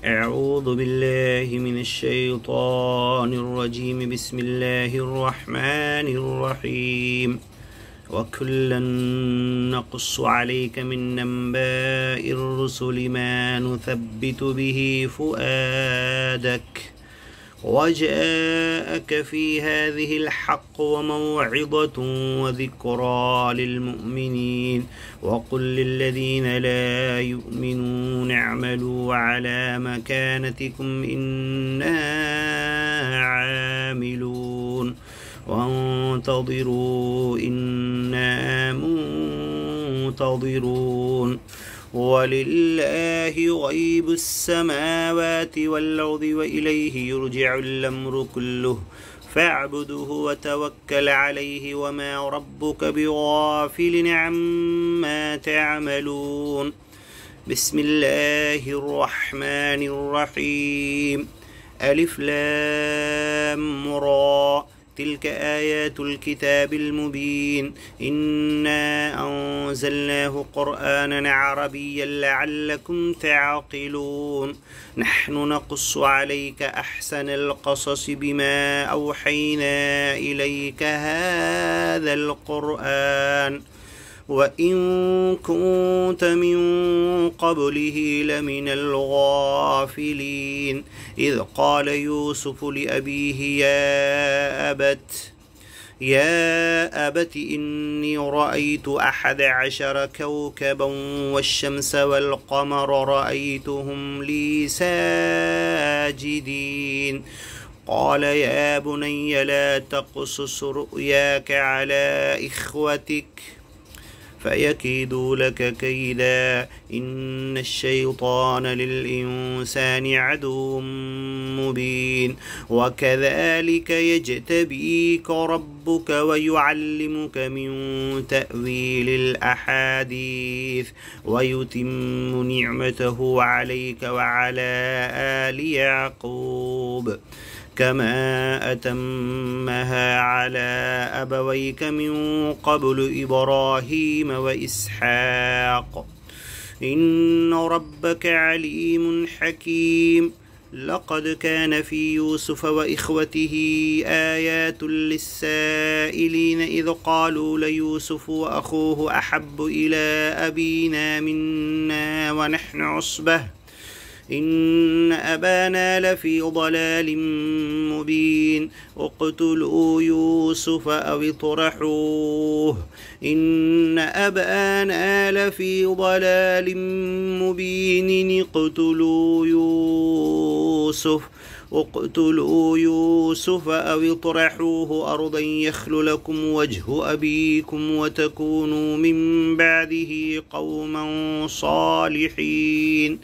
أعوذ بالله من الشيطان الرجيم. بسم الله الرحمن الرحيم. وكلا نقص عليك من أنباء الرسل ما نثبت به فؤادك وجاءك في هذه الحق وموعظة وذكرى للمؤمنين. وقل للذين لا يؤمنون اعملوا على مكانتكم إنا عاملون وانتظروا إنا منتظرون. ولله غيب السماوات والأرض وإليه يرجع الأمر كله فاعبده وتوكل عليه وما ربك بغافل عما تعملون. بسم الله الرحمن الرحيم. ألف لام را تلك آيات الكتاب المبين. إنا أنزلناه قرآنا عربيا لعلكم تعقلون. نحن نقص عليك أحسن القصص بما أوحينا إليك هذا القرآن وإن كنت من قبله لمن الغافلين. إذ قال يوسف لأبيه يا أبت إني رأيت 11 كوكبا والشمس والقمر رأيتهم لي ساجدين. قال يا بني لا تقصص رؤياك على إخوتك فيكيدوا لك كيدا إن الشيطان للإنسان عدو مبين. وكذلك يجتبيك ربك ويعلمك من تأويل الأحاديث ويتم نعمته عليك وعلى آل يعقوب كما أتمها على أبويك من قبل إبراهيم وإسحاق إن ربك عليم حكيم. لقد كان في يوسف وإخوته آيات للسائلين إذ قالوا ليوسف وأخوه أحب إلى أبينا منا ونحن عصبة إن أبانا لفي ضلال مبين. اقتلوا يوسف أو اطرحوه إن أبانا لفي ضلال مبين. اقتلوا يوسف أو اطرحوه أرضا يخل لكم وجه أبيكم وتكونوا من بعده قوما صالحين.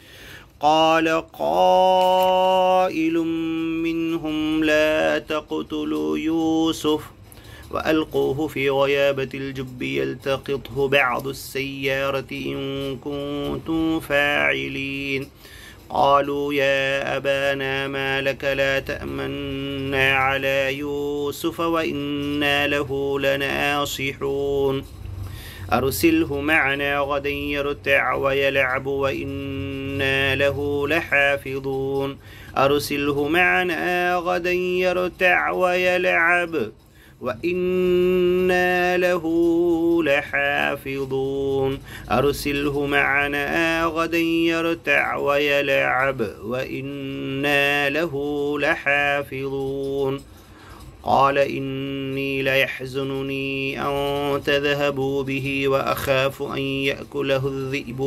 قال قائل منهم لا تقتلوا يوسف وألقوه في غيابة الجب يلتقطه بعض السيارة إن كنتم فاعلين. قالوا يا أبانا ما لك لا تأمنا على يوسف وإنا له لناصحون. أرسله معنا غدا يرتع ويلعب وإنا له لحافظون. أرسله معنا غدا يرتع ويلعب وإنا له لحافظون. أرسله معنا غدا يرتع ويلعب وإنا له لحافظون. قال إني ليحزنني أن تذهبوا به وأخاف أن يأكله الذئب